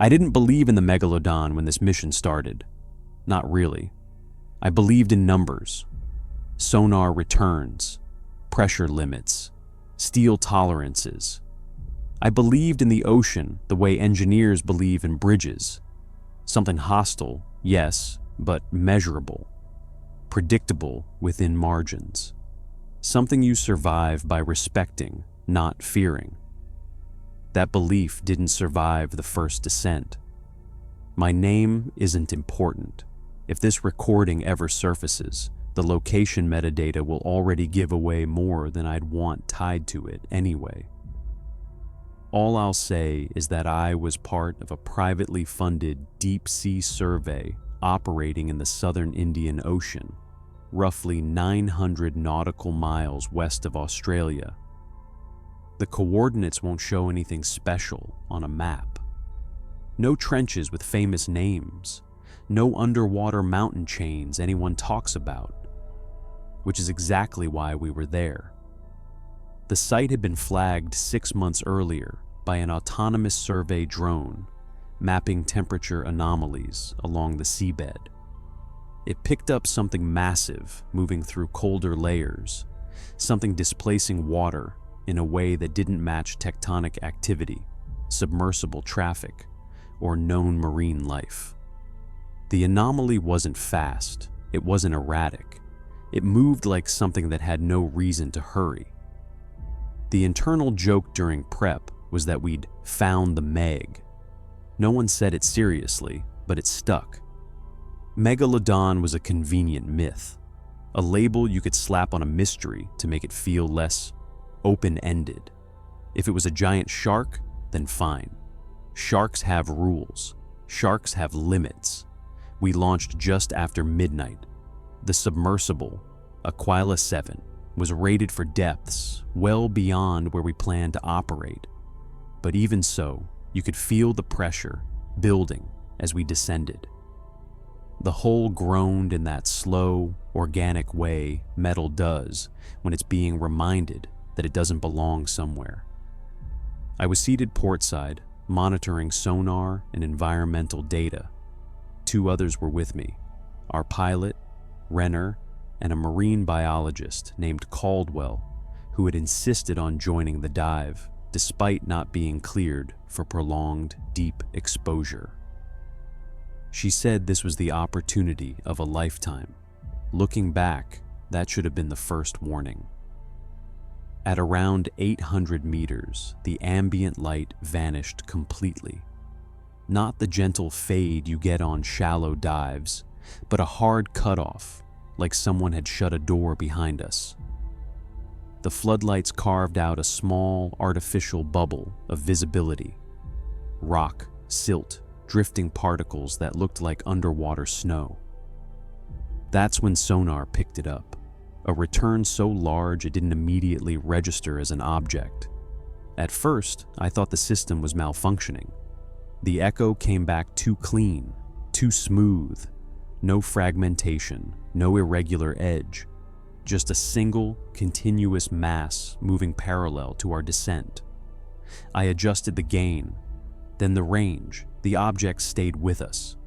I didn't believe in the Megalodon when this mission started. Not really. I believed in numbers, sonar returns, pressure limits, steel tolerances. I believed in the ocean the way engineers believe in bridges. Something hostile, yes, but measurable. Predictable within margins. Something you survive by respecting, not fearing. That belief didn't survive the first descent. My name isn't important. If this recording ever surfaces, the location metadata will already give away more than I'd want tied to it anyway. All I'll say is that I was part of a privately funded deep-sea survey operating in the southern Indian Ocean, roughly 900 nautical miles west of Australia. The coordinates won't show anything special on a map. No trenches with famous names, no underwater mountain chains anyone talks about, which is exactly why we were there. The site had been flagged 6 months earlier by an autonomous survey drone mapping temperature anomalies along the seabed. It picked up something massive moving through colder layers, something displacing water in a way that didn't match tectonic activity, submersible traffic, or known marine life. The anomaly wasn't fast, it wasn't erratic. It moved like something that had no reason to hurry. The internal joke during prep was that we'd found the Meg. No one said it seriously, but it stuck. Megalodon was a convenient myth, a label you could slap on a mystery to make it feel less open-ended. If it was a giant shark, then fine. Sharks have rules. Sharks have limits. We launched just after midnight. The submersible, Aquila 7, was rated for depths well beyond where we planned to operate. But even so, you could feel the pressure building as we descended. The hull groaned in that slow, organic way metal does when it's being reminded that it doesn't belong somewhere. I was seated portside, monitoring sonar and environmental data. 2 others were with me, our pilot, Renner, and a marine biologist named Caldwell, who had insisted on joining the dive despite not being cleared for prolonged, deep exposure. She said this was the opportunity of a lifetime. Looking back, that should have been the first warning. At around 800 meters, the ambient light vanished completely. Not the gentle fade you get on shallow dives, but a hard cutoff, like someone had shut a door behind us. The floodlights carved out a small, artificial bubble of visibility. Rock, silt, drifting particles that looked like underwater snow. That's when sonar picked it up, a return so large it didn't immediately register as an object. At first, I thought the system was malfunctioning. The echo came back too clean, too smooth. No fragmentation, no irregular edge. Just a single, continuous mass moving parallel to our descent. I adjusted the gain, then the range. The object stayed with us.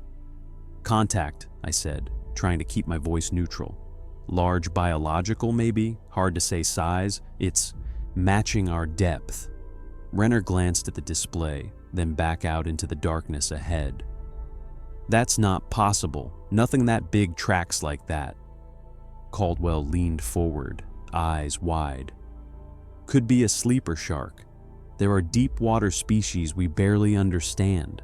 Contact, I said, trying to keep my voice neutral. Large biological, maybe? Hard to say size. It's matching our depth. Renner glanced at the display, then back out into the darkness ahead. That's not possible. Nothing that big tracks like that. Caldwell leaned forward, eyes wide. Could be a sleeper shark. There are deep water species we barely understand.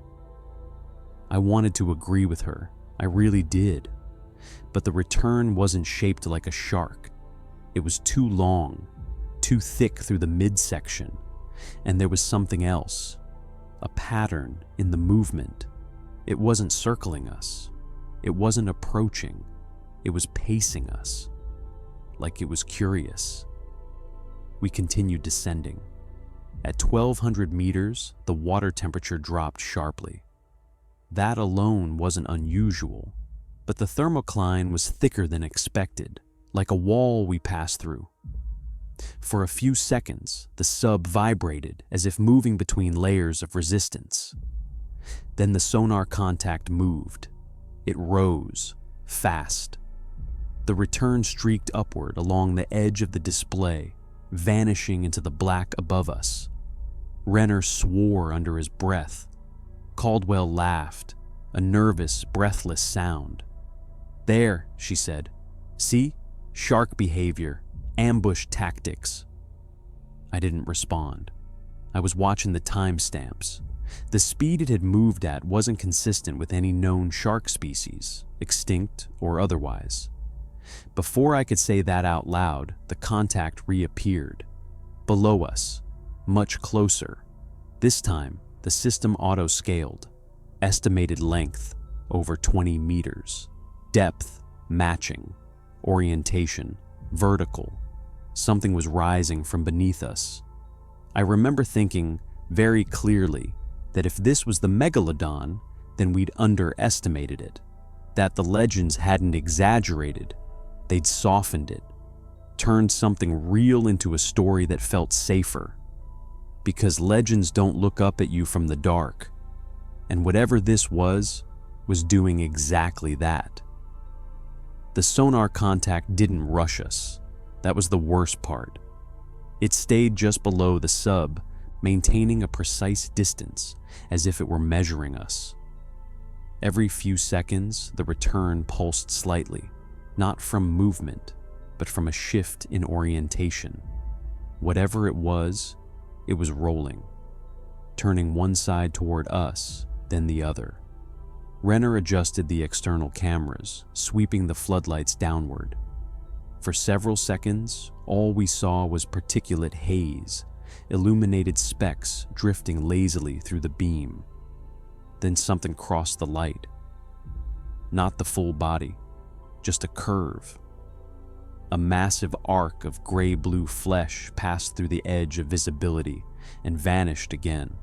I wanted to agree with her. I really did. But the return wasn't shaped like a shark. It was too long, too thick through the midsection, and there was something else. A pattern in the movement. It wasn't circling us. It wasn't approaching. It was pacing us, like it was curious. We continued descending. At 1,200 meters, the water temperature dropped sharply. That alone wasn't unusual, but the thermocline was thicker than expected, like a wall we passed through. For a few seconds, the sub vibrated as if moving between layers of resistance. Then the sonar contact moved. It rose, fast. The return streaked upward along the edge of the display, vanishing into the black above us. Renner swore under his breath. Caldwell laughed, a nervous, breathless sound. "There," she said. "See? Shark behavior, ambush tactics." I didn't respond. I was watching the timestamps. The speed it had moved at wasn't consistent with any known shark species, extinct or otherwise. Before I could say that out loud, the contact reappeared. Below us, much closer. This time, the system auto-scaled. Estimated length, over 20 meters. Depth, matching. Orientation, vertical. Something was rising from beneath us. I remember thinking very clearly that if this was the Megalodon, then we'd underestimated it. That the legends hadn't exaggerated. They'd softened it. Turned something real into a story that felt safer. Because legends don't look up at you from the dark. And whatever this was doing exactly that. The sonar contact didn't rush us. That was the worst part. It stayed just below the sub, maintaining a precise distance, as if it were measuring us. Every few seconds, the return pulsed slightly, not from movement, but from a shift in orientation. Whatever it was rolling, turning one side toward us, then the other. Renner adjusted the external cameras, sweeping the floodlights downward. For several seconds, all we saw was particulate haze, illuminated specks drifting lazily through the beam. Then something crossed the light. Not the full body, just a curve. A massive arc of gray-blue flesh passed through the edge of visibility and vanished again,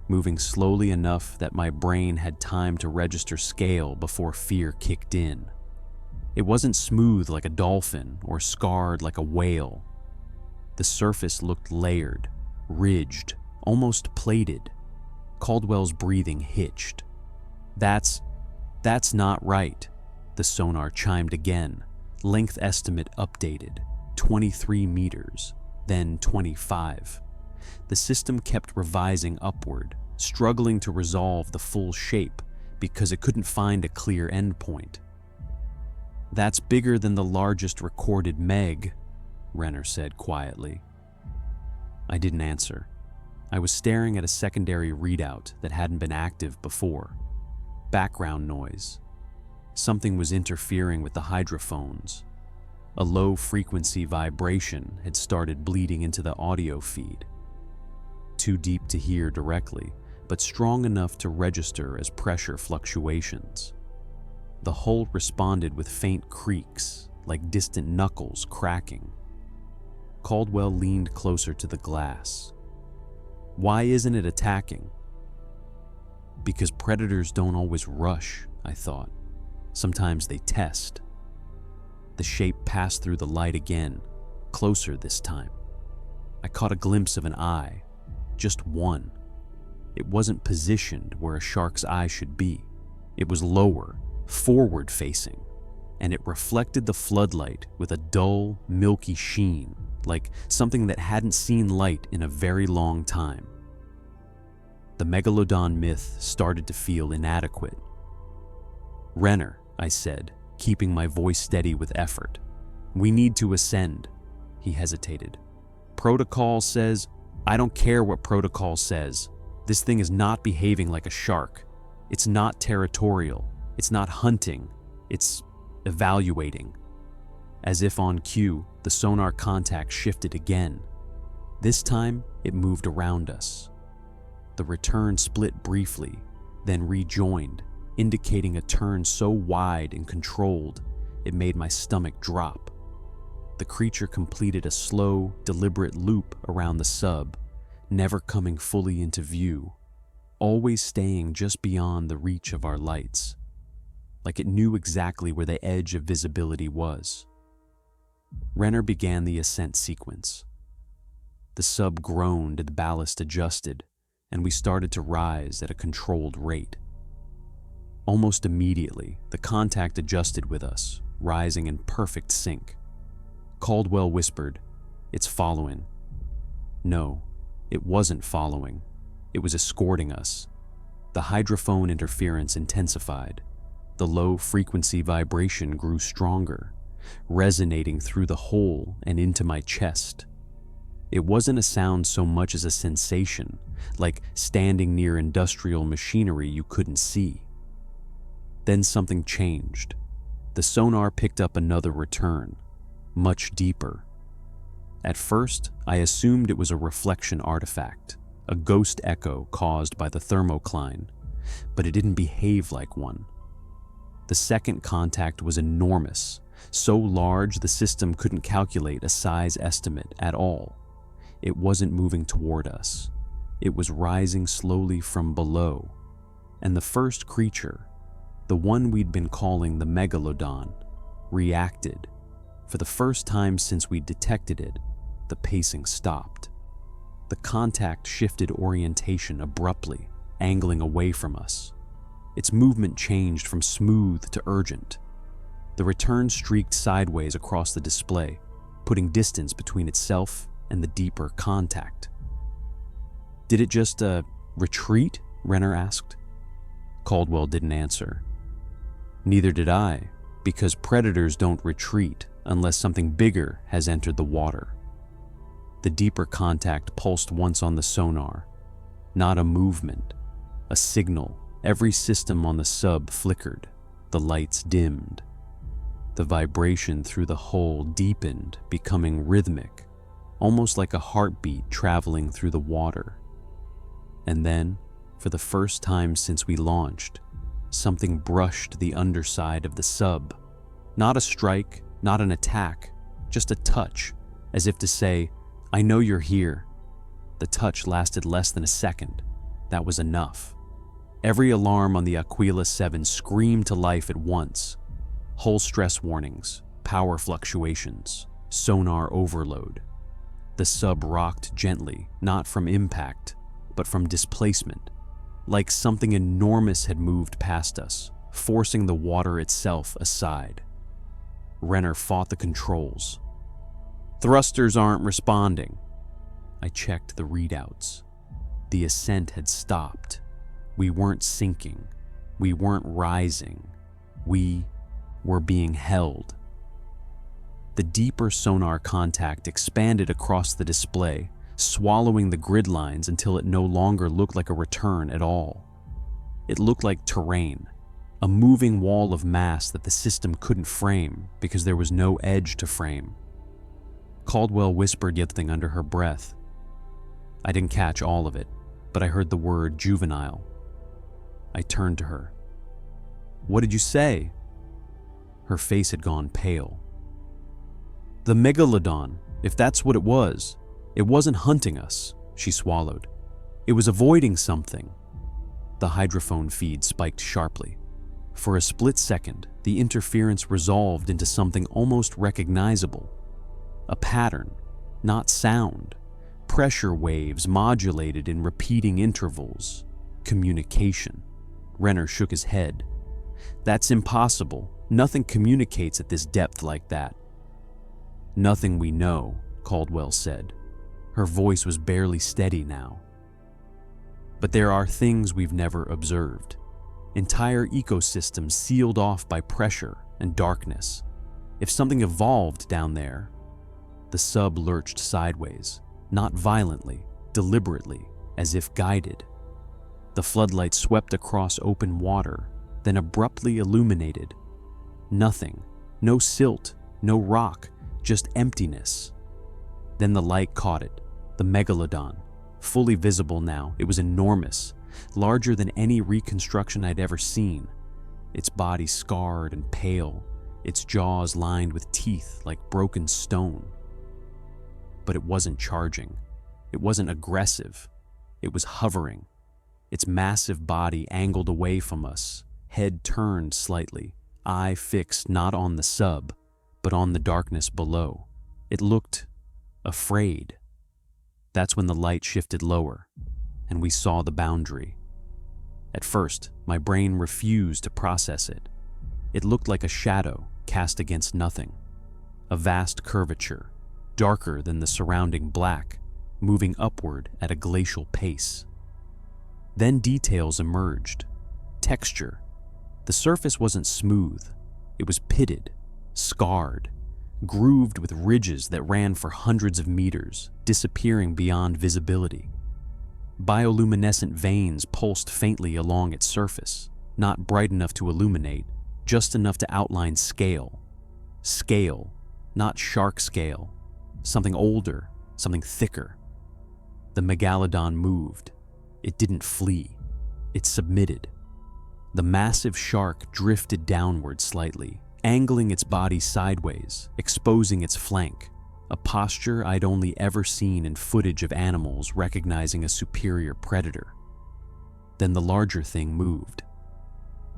moving slowly enough that my brain had time to register scale before fear kicked in. It wasn't smooth like a dolphin or scarred like a whale. The surface looked layered, ridged, almost plated. Caldwell's breathing hitched. That's not right," the sonar chimed again, length estimate updated, 23 meters, then 25. The system kept revising upward, struggling to resolve the full shape because it couldn't find a clear endpoint. "That's bigger than the largest recorded Meg," Renner said quietly. I didn't answer. I was staring at a secondary readout that hadn't been active before. Background noise. Something was interfering with the hydrophones. A low-frequency vibration had started bleeding into the audio feed. Too deep to hear directly, but strong enough to register as pressure fluctuations. The hull responded with faint creaks, like distant knuckles cracking. Caldwell leaned closer to the glass. "Why isn't it attacking?" "Because predators don't always rush," I thought. "Sometimes they test." The shape passed through the light again, closer this time. I caught a glimpse of an eye, just one. It wasn't positioned where a shark's eye should be. It was lower, forward-facing, and it reflected the floodlight with a dull, milky sheen, like something that hadn't seen light in a very long time. The Megalodon myth started to feel inadequate. "Renner," I said, keeping my voice steady with effort. "We need to ascend." He hesitated. "Protocol says—" "I don't care what protocol says. This thing is not behaving like a shark. It's not territorial. It's not hunting. It's evaluating." As if on cue, the sonar contact shifted again. This time, it moved around us. The return split briefly, then rejoined, indicating a turn so wide and controlled, it made my stomach drop. The creature completed a slow, deliberate loop around the sub, never coming fully into view, always staying just beyond the reach of our lights, like it knew exactly where the edge of visibility was. Renner began the ascent sequence. The sub groaned as the ballast adjusted, and we started to rise at a controlled rate. Almost immediately, the contact adjusted with us, rising in perfect sync. Caldwell whispered, "It's following." No, it wasn't following. It was escorting us. The hydrophone interference intensified. The low-frequency vibration grew stronger, resonating through the hole and into my chest. It wasn't a sound so much as a sensation, like standing near industrial machinery you couldn't see. Then something changed. The sonar picked up another return, much deeper. At first, I assumed it was a reflection artifact, a ghost echo caused by the thermocline, but it didn't behave like one. The second contact was enormous, so large the system couldn't calculate a size estimate at all. It wasn't moving toward us. It was rising slowly from below, and the first creature, the one we'd been calling the Megalodon, reacted. For the first time since we'd detected it, the pacing stopped. The contact shifted orientation abruptly, angling away from us. Its movement changed from smooth to urgent. The return streaked sideways across the display, putting distance between itself and the deeper contact. "Did it just, retreat?" Renner asked. Caldwell didn't answer. Neither did I, because predators don't retreat unless something bigger has entered the water. The deeper contact pulsed once on the sonar. Not a movement, a signal. Every system on the sub flickered. The lights dimmed. The vibration through the hull deepened, becoming rhythmic, almost like a heartbeat traveling through the water. And then, for the first time since we launched, something brushed the underside of the sub. Not a strike, not an attack, just a touch, as if to say, "I know you're here." The touch lasted less than a second. That was enough. Every alarm on the Aquila 7 screamed to life at once. Hull stress warnings, power fluctuations, sonar overload. The sub rocked gently, not from impact, but from displacement, like something enormous had moved past us, forcing the water itself aside. Renner fought the controls. "Thrusters aren't responding." I checked the readouts. The ascent had stopped. We weren't sinking. We weren't rising. We were being held. The deeper sonar contact expanded across the display, swallowing the grid lines until it no longer looked like a return at all. It looked like terrain, a moving wall of mass that the system couldn't frame because there was no edge to frame. Caldwell whispered something under her breath. I didn't catch all of it, but I heard the word juvenile. I turned to her. "What did you say?" Her face had gone pale. "The Megalodon, if that's what it wasn't hunting us," she swallowed. "It was avoiding something." The hydrophone feed spiked sharply. For a split second, the interference resolved into something almost recognizable. A pattern, not sound. Pressure waves modulated in repeating intervals. Communication. Renner shook his head. "That's impossible. Nothing communicates at this depth like that." "Nothing we know," Caldwell said. Her voice was barely steady now. "But there are things we've never observed. Entire ecosystems sealed off by pressure and darkness. If something evolved down there..." The sub lurched sideways, not violently, deliberately, as if guided. The floodlight swept across open water, then abruptly illuminated. Nothing, no silt, no rock, just emptiness. Then the light caught it, the Megalodon, fully visible now. It was enormous, larger than any reconstruction I'd ever seen. Its body scarred and pale, its jaws lined with teeth like broken stone. But it wasn't charging. It wasn't aggressive. It was hovering. Its massive body angled away from us, head turned slightly, eye fixed not on the sub, but on the darkness below. It looked afraid. That's when the light shifted lower, and we saw the boundary. At first, my brain refused to process it. It looked like a shadow cast against nothing, a vast curvature, darker than the surrounding black, moving upward at a glacial pace. Then details emerged. Texture. The surface wasn't smooth. It was pitted, scarred, grooved with ridges that ran for hundreds of meters, disappearing beyond visibility. Bioluminescent veins pulsed faintly along its surface, not bright enough to illuminate, just enough to outline scale. Scale, not shark scale. Something older, something thicker. The Megalodon moved. It didn't flee. It submitted. The massive shark drifted downward slightly, angling its body sideways, exposing its flank, a posture I'd only ever seen in footage of animals recognizing a superior predator. Then the larger thing moved.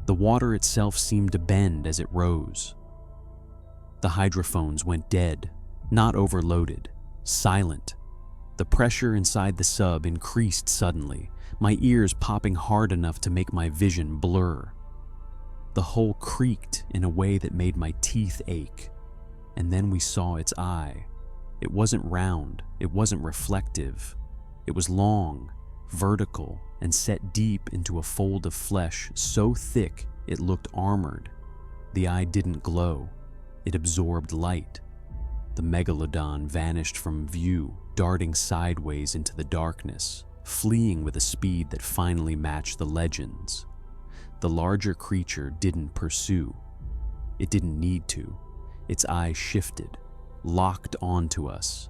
The water itself seemed to bend as it rose. The hydrophones went dead, not overloaded, silent. The pressure inside the sub increased suddenly, my ears popping hard enough to make my vision blur. The hull creaked in a way that made my teeth ache. And then we saw its eye. It wasn't round, it wasn't reflective. It was long, vertical, and set deep into a fold of flesh so thick it looked armored. The eye didn't glow. It absorbed light. The Megalodon vanished from view, darting sideways into the darkness, fleeing with a speed that finally matched the legends. The larger creature didn't pursue. It didn't need to. Its eyes shifted, locked onto us.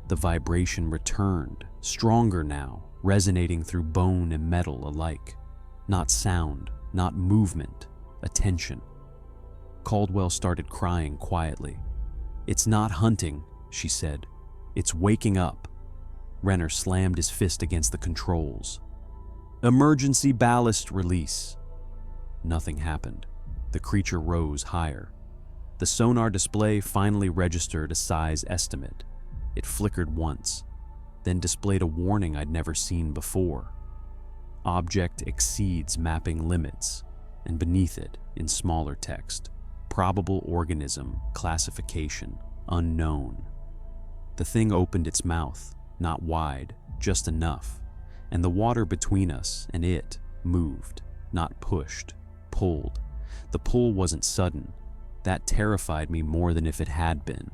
The vibration returned, stronger now, resonating through bone and metal alike. Not sound, not movement, attention. Caldwell started crying quietly. "It's not hunting," she said. "It's waking up." Renner slammed his fist against the controls. "Emergency ballast release." Nothing happened. The creature rose higher. The sonar display finally registered a size estimate. It flickered once, then displayed a warning I'd never seen before. Object exceeds mapping limits, and beneath it, in smaller text, probable organism, classification, unknown. The thing opened its mouth, not wide, just enough, and the water between us and it moved, not pushed, pulled. The pull wasn't sudden. That terrified me more than if it had been.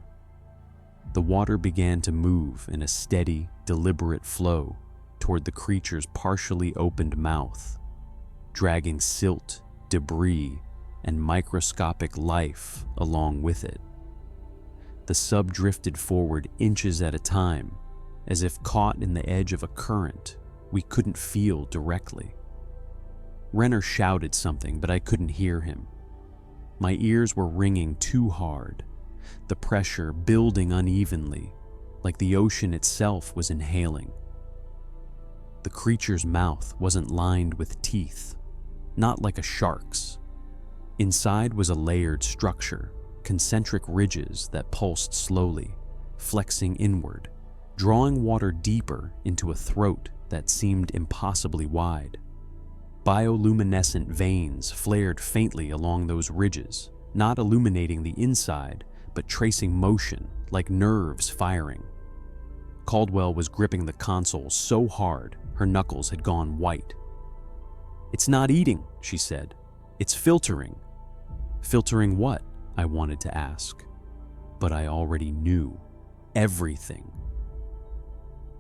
The water began to move in a steady, deliberate flow toward the creature's partially opened mouth, dragging silt, debris, and microscopic life along with it. The sub drifted forward inches at a time, as if caught in the edge of a current we couldn't feel directly. Renner shouted something, but I couldn't hear him. My ears were ringing too hard, the pressure building unevenly, like the ocean itself was inhaling. The creature's mouth wasn't lined with teeth, not like a shark's. Inside was a layered structure, concentric ridges that pulsed slowly, flexing inward, drawing water deeper into a throat that seemed impossibly wide. Bioluminescent veins flared faintly along those ridges, not illuminating the inside, but tracing motion like nerves firing. Caldwell was gripping the console so hard her knuckles had gone white. "It's not eating," she said. "It's filtering." Filtering what? I wanted to ask. But I already knew. Everything.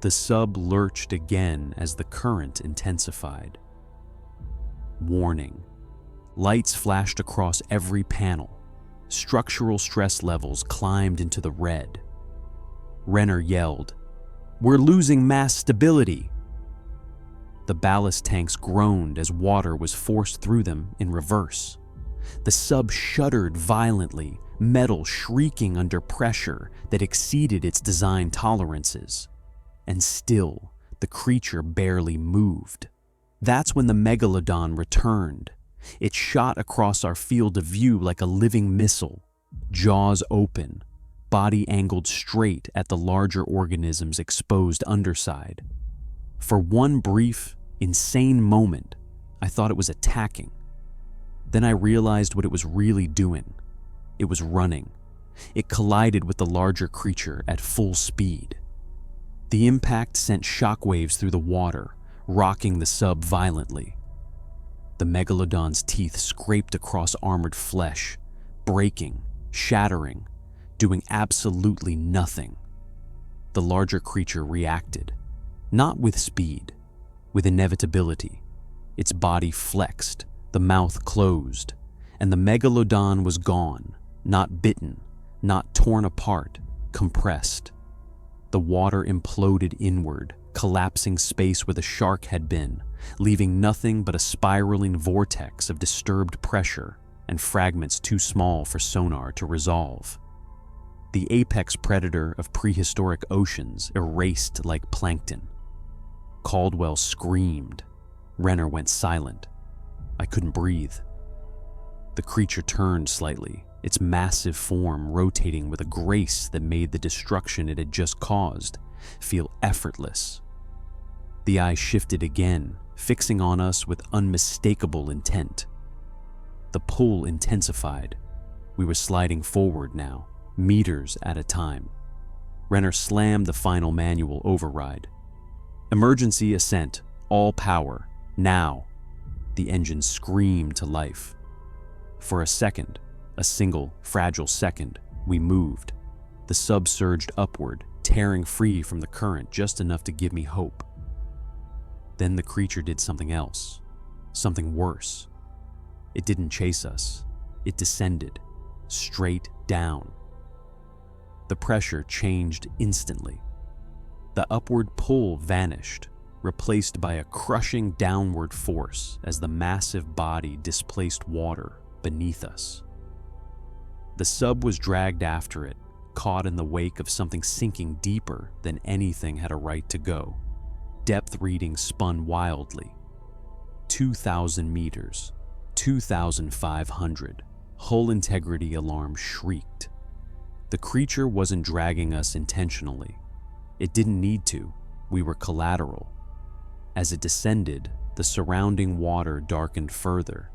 The sub lurched again as the current intensified. Warning. Lights flashed across every panel. Structural stress levels climbed into the red. Renner yelled, "We're losing mass stability." The ballast tanks groaned as water was forced through them in reverse. The sub shuddered violently, metal shrieking under pressure that exceeded its design tolerances. And still, the creature barely moved. That's when the Megalodon returned. It shot across our field of view like a living missile, jaws open, body angled straight at the larger organism's exposed underside. For one brief, insane moment, I thought it was attacking. Then I realized what it was really doing. It was running. It collided with the larger creature at full speed. The impact sent shockwaves through the water, rocking the sub violently. The Megalodon's teeth scraped across armored flesh, breaking, shattering, doing absolutely nothing. The larger creature reacted, not with speed, with inevitability. Its body flexed, the mouth closed, and the Megalodon was gone, not bitten, not torn apart, compressed. The water imploded inward, collapsing space where the shark had been, leaving nothing but a spiraling vortex of disturbed pressure and fragments too small for sonar to resolve. The apex predator of prehistoric oceans erased like plankton. Caldwell screamed. Renner went silent. I couldn't breathe. The creature turned slightly, its massive form rotating with a grace that made the destruction it had just caused feel effortless. The eye shifted again, fixing on us with unmistakable intent. The pull intensified. We were sliding forward now, meters at a time. Renner slammed the final manual override. Emergency ascent, all power, now. The engine screamed to life. For a second, a single, fragile second, we moved. The sub surged upward, tearing free from the current just enough to give me hope. Then the creature did something else, something worse. It didn't chase us. It descended, straight down. The pressure changed instantly. The upward pull vanished, replaced by a crushing downward force as the massive body displaced water beneath us. The sub was dragged after it, caught in the wake of something sinking deeper than anything had a right to go. Depth readings spun wildly. 2,000 meters, 2,500. Hull integrity alarm shrieked. The creature wasn't dragging us intentionally. It didn't need to. We were collateral. As it descended, the surrounding water darkened further,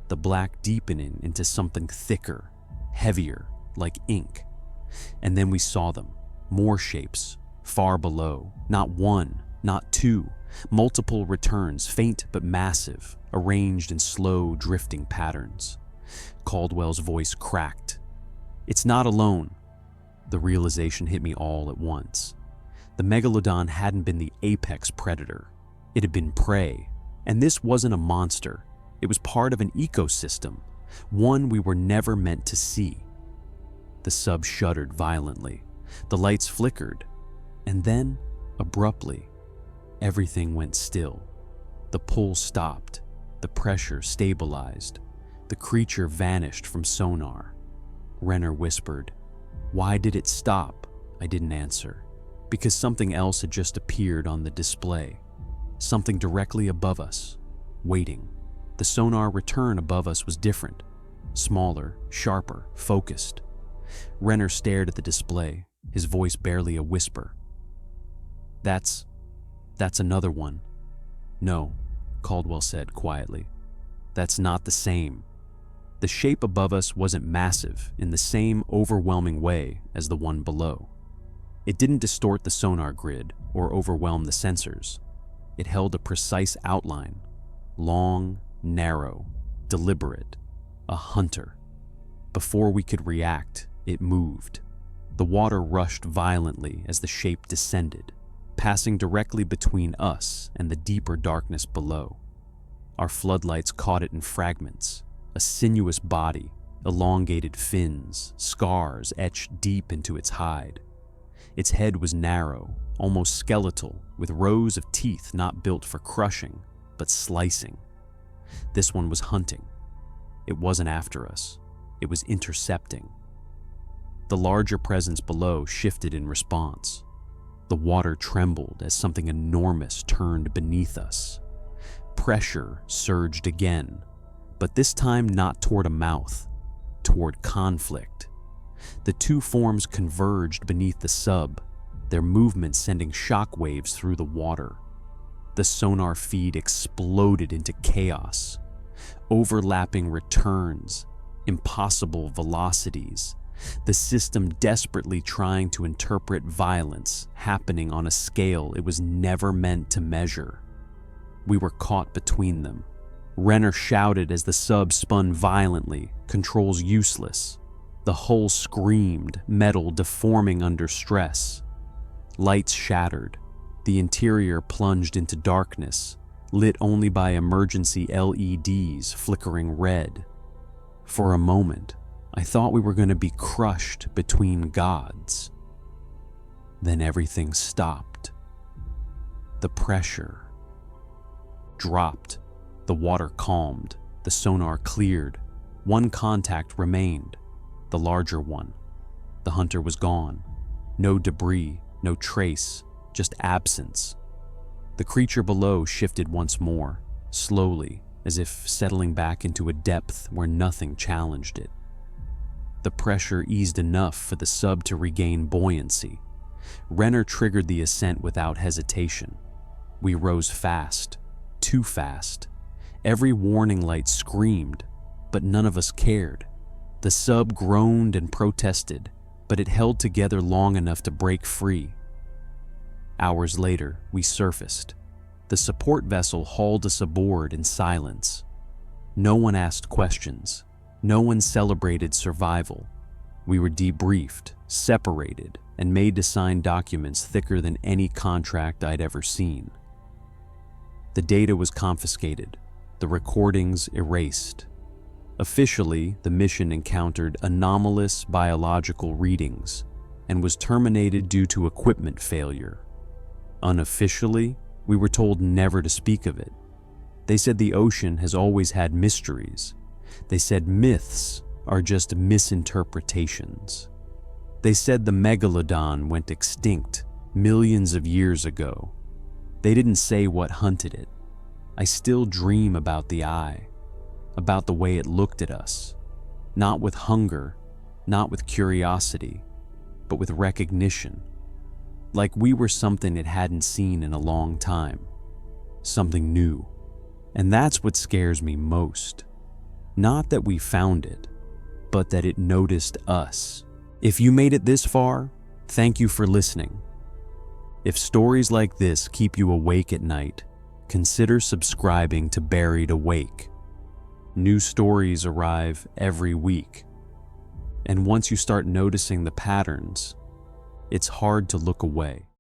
the black deepening into something thicker, heavier, like ink. And then we saw them, more shapes, far below, not one, not two, multiple returns, faint but massive, arranged in slow, drifting patterns. Caldwell's voice cracked. It's not alone. The realization hit me all at once. The Megalodon hadn't been the apex predator. It had been prey, and this wasn't a monster. It was part of an ecosystem, one we were never meant to see. The sub shuddered violently. The lights flickered, and then, abruptly, everything went still. The pull stopped. The pressure stabilized. The creature vanished from sonar. Renner whispered, "Why did it stop?" I didn't answer. Because something else had just appeared on the display. Something directly above us, waiting. The sonar return above us was different. Smaller, sharper, focused. Renner stared at the display, his voice barely a whisper. That's another one." "No," Caldwell said quietly. "That's not the same." The shape above us wasn't massive in the same overwhelming way as the one below. It didn't distort the sonar grid or overwhelm the sensors. It held a precise outline, long, narrow, deliberate, a hunter. Before we could react, it moved. The water rushed violently as the shape descended, passing directly between us and the deeper darkness below. Our floodlights caught it in fragments, a sinuous body, elongated fins, scars etched deep into its hide. Its head was narrow, almost skeletal, with rows of teeth not built for crushing, but slicing. This one was hunting. It wasn't after us. It was intercepting. The larger presence below shifted in response. The water trembled as something enormous turned beneath us. Pressure surged again, but this time not toward a mouth, toward conflict. The two forms converged beneath the sub, their movement sending shock waves through the water. The sonar feed exploded into chaos. Overlapping returns, impossible velocities, the system desperately trying to interpret violence happening on a scale it was never meant to measure. We were caught between them. Renner shouted as the sub spun violently, controls useless. The hull screamed, metal deforming under stress. Lights shattered. The interior plunged into darkness, lit only by emergency LEDs flickering red. For a moment, I thought we were going to be crushed between gods. Then everything stopped. The pressure dropped. The water calmed. The sonar cleared. One contact remained, the larger one. The hunter was gone. No debris, no trace, just absence. The creature below shifted once more, slowly, as if settling back into a depth where nothing challenged it. The pressure eased enough for the sub to regain buoyancy. Renner triggered the ascent without hesitation. We rose fast, too fast. Every warning light screamed, but none of us cared. The sub groaned and protested, but it held together long enough to break free. Hours later, we surfaced. The support vessel hauled us aboard in silence. No one asked questions. No one celebrated survival. We were debriefed, separated, and made to sign documents thicker than any contract I'd ever seen. The data was confiscated, the recordings erased. Officially, the mission encountered anomalous biological readings and was terminated due to equipment failure. Unofficially, we were told never to speak of it. They said the ocean has always had mysteries. They said myths are just misinterpretations. They said the Megalodon went extinct millions of years ago. They didn't say what hunted it. I still dream about the eye, about the way it looked at us, not with hunger, not with curiosity, but with recognition. Like we were something it hadn't seen in a long time, something new. And that's what scares me most. Not that we found it, but that it noticed us. If you made it this far, thank you for listening. If stories like this keep you awake at night, consider subscribing to Buried Awake. New stories arrive every week. And once you start noticing the patterns, it's hard to look away.